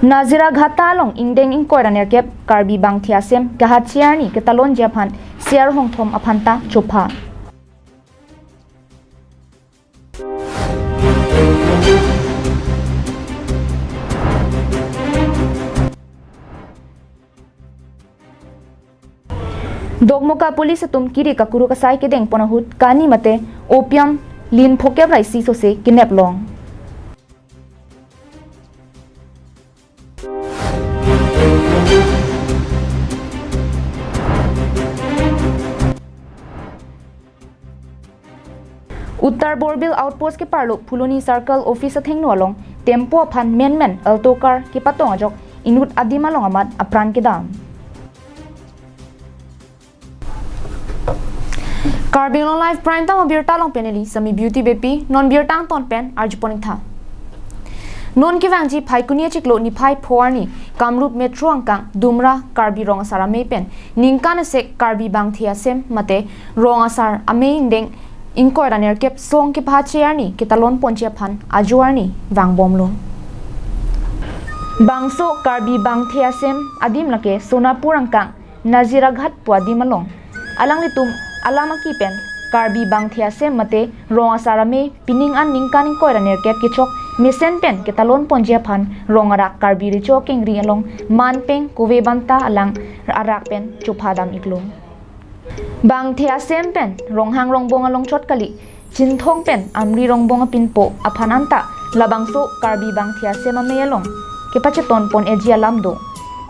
Nazira Ghatalong Indeng Inkoraner Kep Karbi Bang Thiasem Gahachiani Ketalon Japan Siar Hongthom Apanta Chopa Dogmoka police tum kiri kakuru kasai ke deng ponahut kani mate opium lin phokep raisi so se kinep long Uttar Borbil outpost ke parlo Phuloni circle office athengno along tempo phan men alto car ke patong ajok inut adima long amat apran ke dam Carbon Life Prime Time beer talong peneli sami beauty bepi non beer tang ton pen arjuponing tha non ki wangji phai kunia chiklo ni phai phorni Kamrup metro angkang dumra karbi rong asar ame pen ningkan se karbi bang thia sem mate rong asar ame indeng inkoi raner kep song ki phachiarni kitalon ponche phan ajuarni wang bomlo bangso karbi bang thia sem adim lake sonapur angkang Nazira Ghat puadi malong alang litum alama ki pen karbi bang thia sem mate rong asarame pining an ningkan inkoi raner kep kichok misen pen ketalon ponjia phan rongara karbi richo kengri along manpeng kowe banta alang arak pen chuphadam iklo bang thia sem pen ronghang rongbong along chot kali chinthong pen amri rongbong pinpo aphananta labangso karbi bang thia sem ame along kepacheton pon eji alamdo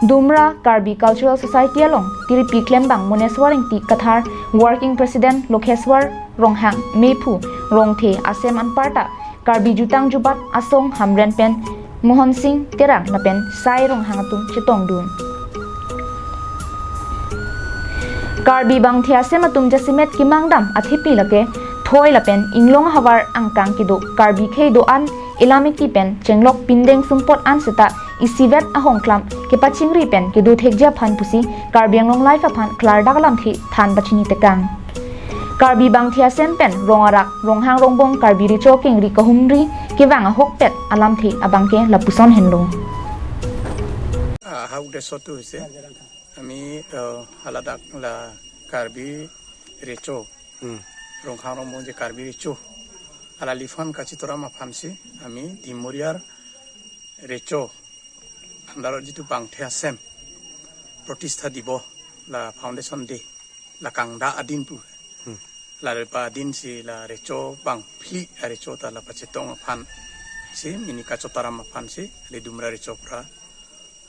Dumra Karbi Cultural Society along Tiripi Klembang Moneswar Ingti Kathar Working President Lokheswar Ronghang Mepu Rongthe Asem Anparta Karbi Jutang Jubat Asong Hamren Pen Mohan Singh Terang na pen Sai Ronghang Atum Chitong Dun Karbi Bang Thia Sem Atum Jasimet Kimangdam Athipi Lake Thoi la pen Inglong Hawar Angkang Kido Karbi Khei Do An Ilamik Ki Pen Chenglok Pindeng Sumpot An Seta Isivet ahong klam ke pachingri pen ke du thekja phan pusi karbiang long life aphan klar dagalam thi than bachini tekang karbi bang thia sem pen rongarak ronghang rongbong karbi ri choking ri kahumri ke wanga hok pet alam thi abangke lapuson henlo how de sotu se ami haladak la karbi recho ronghang rongbong je karbi recho ala lifan kachitora ma phansi ami dimoriar recho Andaro jitu bang thea sem protistha dibo la foundation day la kangda adin pu la repa adin si la recho bang pli recho ta la pachetong phan si mini kachotaram phan si le dumra recho pra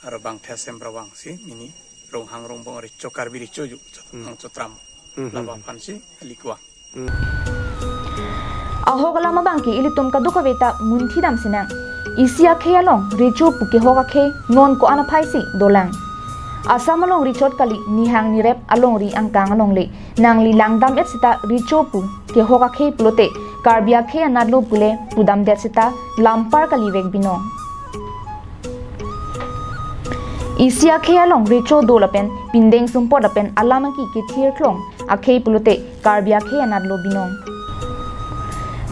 aro bang thea sem brawang si mini ronghang rongbong recho karbi recho ju ang chotram la bang phan si likwa ahogalama bangki ilitum kaduka veta munthi dam sinang Isia khealong richo puke hoga khe non ko ana phaisi dolang asamalong richot kali nihang nirep along ri angkang along le nangli langdam et sita richo pu ke hoga khe plote karbia khe anadlo pule pudam det sita lampar kali vek bino Isia khealong richo dolapen pindeng sumpot apen alama ki ke thir thlong akhe plote karbia khe anadlo binong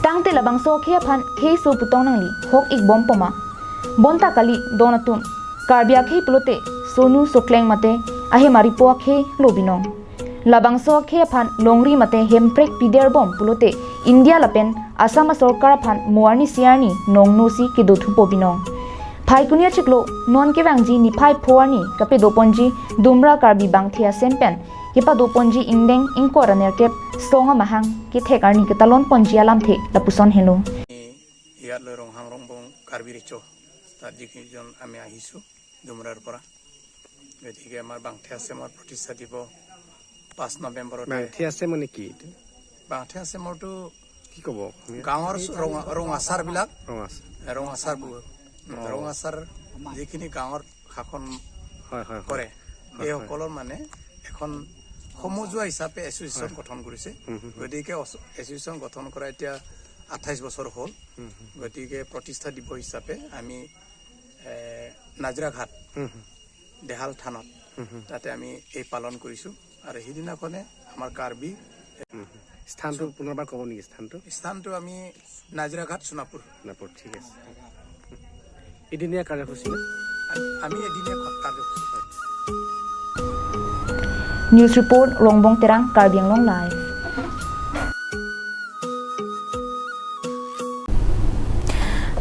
Tangte labang so khe phan khe so putong nangli hok ik bom poma bonta kali donatum karbia khe plote sonu sokleng mate ahe maripo khe lobinong labang so khe phan longri mate hemprek pider bom plote india lapen asama sarkar phan moarni siarni nongnosi ke dothu pobinong phai kunia chiklo non ke wangji ni phai phoani kape doponji dumra karbi bang thia sempen Kipa do ponji indeng ingkora nerkep songa mahang ki thekarni ke talon ponji alam the lapuson helo ya le ronghang rongbong karbi recho ta dikhi jon ame ahisu dumrar pora গতিকে আমাৰ বাংথিয়া সেমৰ প্ৰতিষ্ঠা দিব 5 নৱেম্বৰত বাংথিয়া সে মানে কি বাংথিয়া সেমৰটো কি কব গাঁৱৰ ৰঙাচাৰ বিলাক ৰঙাচাৰ ৰঙাচাৰ যিখিনি গাঁৱৰ শাসন হয় হয় কৰে এই সকলৰ মানে এখন সমজুৱা হিচাপে এছ'চিয়েশ্যন গঠন কৰিছে গতিকে এছ'চিয়েশ্যন গঠন কৰা এতিয়া 28 বছৰ হ'ল গতিকে প্ৰতিষ্ঠা দিব হিচাপে আমি নাজৰা ঘাট দেহাল থানত তাতে আমি এই পালন কৰিছো আৰু হিদিনাখনে আমাৰ কাৰ্বি স্থানটো পুনৰবাৰ ক'ব নেকি স্থানটো আমি নাজৰা ঘাট সোণাপুৰ ঠিক আছে এদিনীয়া কাৰ্যসূচী আমি এদিনে খত্তা দেখছি News report Rongbong Terang Karbi Anglong Live.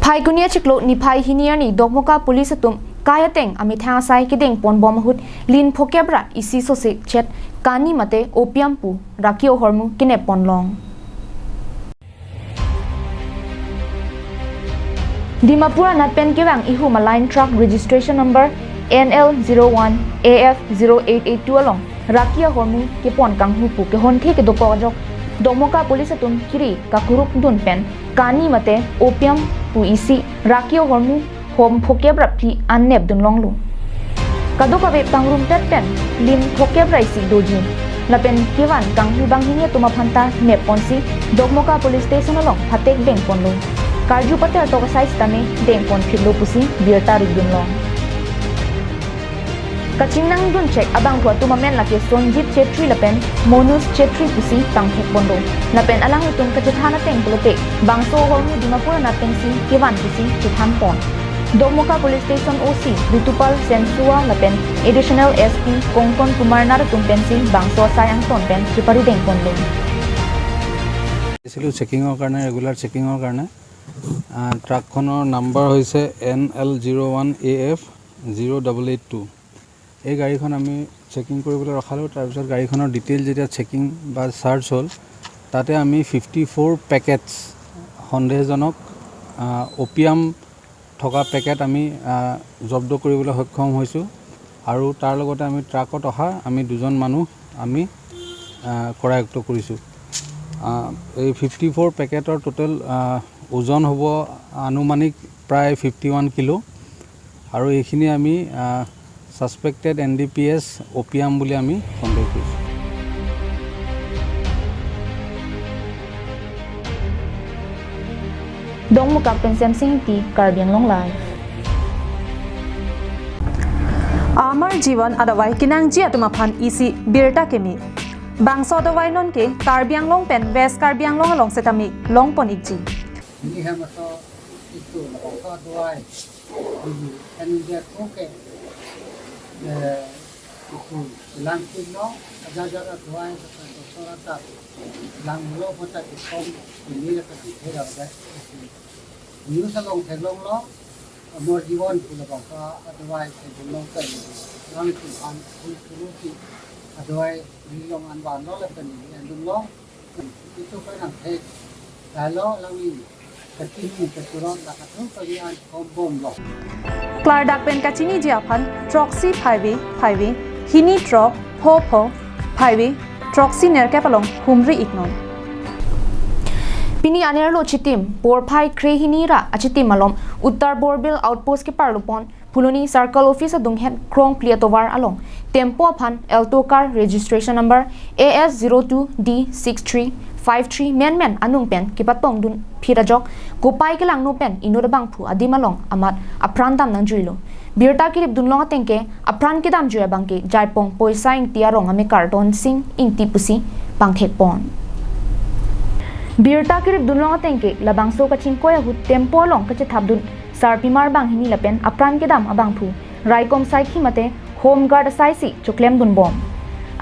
Phai kunia chiklo ni phai hinia ni dokmoka police tum kaya teng ami thang sai kideng pon bom hut lin phokebra isi so se chet kani mate opium pu rakio hormu kine pon long. Dimapura natpen kewang ihu maline truck registration number NL01 AF0882 along rakia hormu ke pon kanghu pu ke hon the ke dopo jok domoka police tum kiri ka kurup dun pen kani mate opium pu isi rakio hormu hom phokebra phi annep dun longlu kadoka ve pangrum tet pen lim phokebra isi doji lapen kewan kanghu banghinia tuma phanta ne ponsi domoka police station along phatek beng ponlo karju patel to size tame deng pon philo pusi birta rigdun long kaching nang dun check abang thua tuma men lake sonjit chetri lapen monus chetri pusi pangthek bondo lapen alang itum kachithana teng pulote bangso hormu dimapura na pensi kewan pusi chitham pon Domoka Police Station OC Ritupal Sensua lapen additional SP Kongkon Kumar Naratum pensi bangso sayang ton pen chipari deng ponlo এসিলো চেকিংৰ কাৰণে ৰেগুলাৰ চেকিংৰ কাৰণে ট্ৰাকখনৰ নাম্বাৰ হৈছে NL01 AF0882 এই গাড়ীখন আমি চেকিং কৰিবলৈ ৰখালোঁ তাৰপিছত গাড়ীখনৰ ডিটেইল যেতিয়া চেকিং বা সাৰ্চ হ'ল তাতে আমি 54 পেকেটছ সন্দেহজনক ওপিয়াম থকা পেকেট আমি জব্দ কৰিবলৈ সক্ষম হৈছোঁ আৰু তাৰ লগতে আমি ট্ৰাকত অহা আমি দুজন মানুহ আমি কৰায়ত্ব কৰিছোঁ এই 54 পেকেটৰ টোটেল ওজন হ'ব আনুমানিক প্ৰায় 51 কিলো আৰু এইখিনি আমি সাসপেক্টেড NDPS ওপিয়াম বুলি আমি সন্দেহ কৰিছোঁ Dongmuka pensem singti Karbi Anglong Live. Amar Jiwan adawai kinang ji atumaphan isi birta kemi bangso adawai non ke Karbi Anglong pen West Karbi Anglong along setami long ponik ji ini hamaso itu bangso adawai and okay itu lang kino aja adawai sorata lang lo pota ikom ini la ka thera da new salong thelong lo Amor Jiwan pula bangsa adawai thelong ka lang tu an tu adawai long an ban lo la pen dum lo itu ka nang the dalo lang ni katini katuron la ka tu ka an kom bom lo Clardak pen kachini ji aphan Troxy 5 hini trop pho 5 Troxy nerke palong humri ignon Pini anerlo chitim porphai krehinira achitim malom Uttar Borbil outpost ke parlupon Puluni circle office adung het krong pliatovar along tempo aphan alto car registration number AS02D6353 men anung pen kipatong dun phirajok gopai ke lang no pen inoda bang phu adimalong amat aprandam nang juilo birta kirip dunlong atengke apran ke dam juya bangke jaipong poisa ing tiarong ame karton sing ing tipusi pangthek pon birta kirip dunlong atengke labangso kaching koya hu tempo long kache thabdun sarpimar bang hini lapen apran ke dam abang phu raikom sai khimate home guard sai si choklem dun bom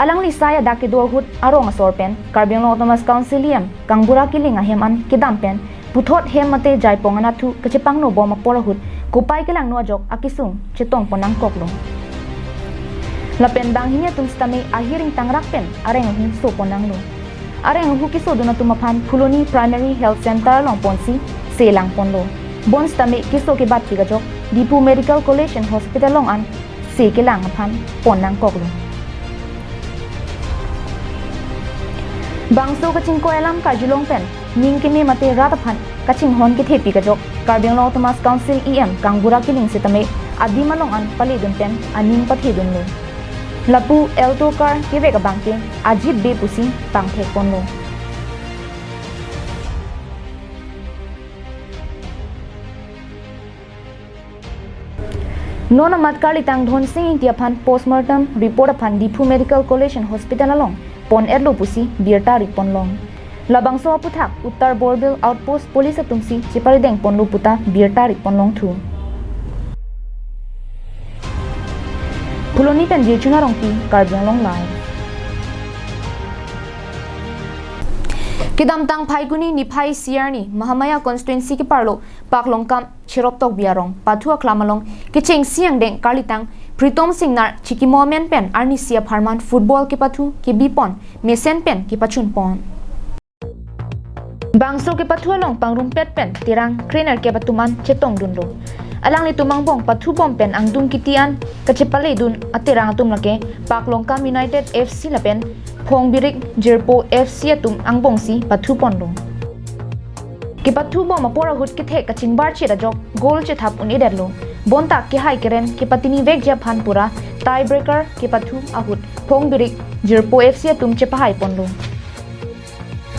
alang li saya dake dor hut arong asor pen Karbi Anglong Autonomous Councilium kangbura kiling ahem an kedam pen puthot hem mate jaipong anathu kache pangno bom apora hut kupai kelang no jok akisung chetong ponang koklo lapen bang hinya tum stami ahiring tangrak pen areng hu so ponang lo areng hu kiso duna tumaphan Phuloni Primary Health Center long ponsi selang ponlo bon stami kiso ke bat ki gajok Dipu Medical College and Hospital long an se kelang aphan ponang koklo bangso kaching ko alam ka julong pen ning kini mate rataphan kaching hon ke thepi kajok Karbi Anglong Autonomous Council EM kangbura kiling sitame adimalong an pali dun pen aning pathe dun lo lapu alto car keve ka bangke ajib be pusi pangthek ponlo nona matkali tang dhon sing tiaphan postmortem report aphan Dipu Medical College and Hospital along pon erlo pusi birta ripon long labangso puthak Uttar Borbil outpost police atumsi chipari deng ponlu puta birta ripon long thu Puloni pen je chuna rong pi Karbiang long lai Kidam tang Phaiguni ni Phai Siarni Mahamaya constituency ki parlo Paklong kam Chirop tok biarong Pathua klamalong kicheng siang deng Karlitang Pritom Singnar Chiki Momen pen Arni Sia Pharman football ki pathu ki bipon Mesen pen ki pachun pon Bangso ke Pathua long pangrumpet pen tirang trainer ke batuman chetong dunlo Alang ni tumang bong pathu bom pen ang dung kitian kachepale dun atirang atum lake Paklong kam United FC lapen Phong Birik Jirpo FC atum ang bongsi pathu ponlo ki pathu bom apora hut ki the kaching bar che jok goal che thap un iderlo bonta ki hai keren ki patini vek ja phan pura tie breaker ki pathu ahut Phong Birik Jirpo FC atum che pahai ponlo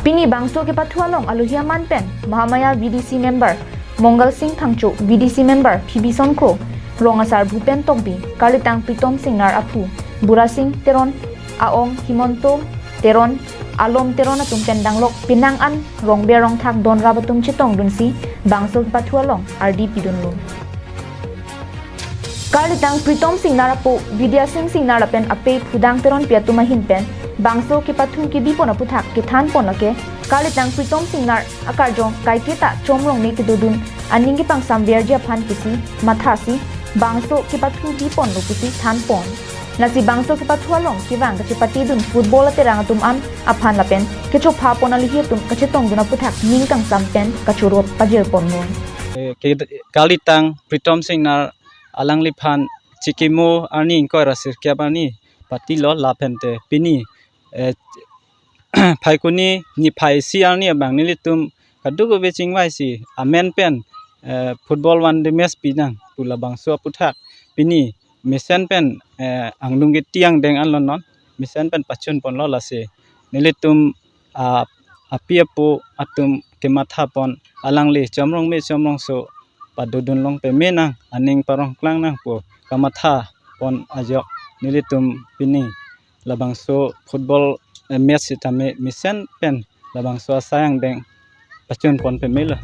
Pini bangso ke pathu along aluhia man pen Mahamaya VDC member Mongal Singh Thangchu VDC member PB Sonkro Rongasar Bhupen Tokbi Karlitang Pritom Singnar Aphu Bura Singh Teron Aong Himonto Teron Alom Teron atum pendanglok Pinang an Rong Berong Thak Don Rabatum Chitong Dunsi Bangso ke pathu along RDP Dunlo Karlitang Pritom Singnar Apu Vidya Singh Narapen Ape Pudang Teron Piatuma Hinpen Bangso ke pathu ki bipon aputhak ki than pon lake Karlitang Pritom Singnar akarjong kaikita chomrong ni kidudun aning ki pangsam verja phan kisi mathasi Bangso ki pathu bipon lokusi than pon nasi bangso ki pathu along ki wang ka pati dun football aterang tum am aphan lapen ke chop pha pon ali tum ka chetong dun aputhak ning kang sampen ka churop pajir pon mon Karlitang Pritom Singnar alang liphan chikimo ani ko rasir kyabani pati lo lapente pini Phaikuni ni Phai Siarni abang nilitum kadugo beching waisi amen pen football one the match pinang pula bangso puthak pini mesen pen anglungi tiang deng an lonon mesen pen pachun pon lo lase nilitum apiapo atum kematha pon alangli chamrong me chamrong so padudun long pe menang aning parong klang nang po kamatha pon ajok nilitum pini labangso football match tame misen pen labangso sayang deng pachun pon pe mela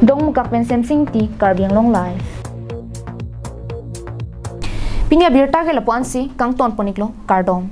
Dong mukak pen semsing ti Karbiang long live Pinya birta ke lapuan si kang ton poniklo Kardom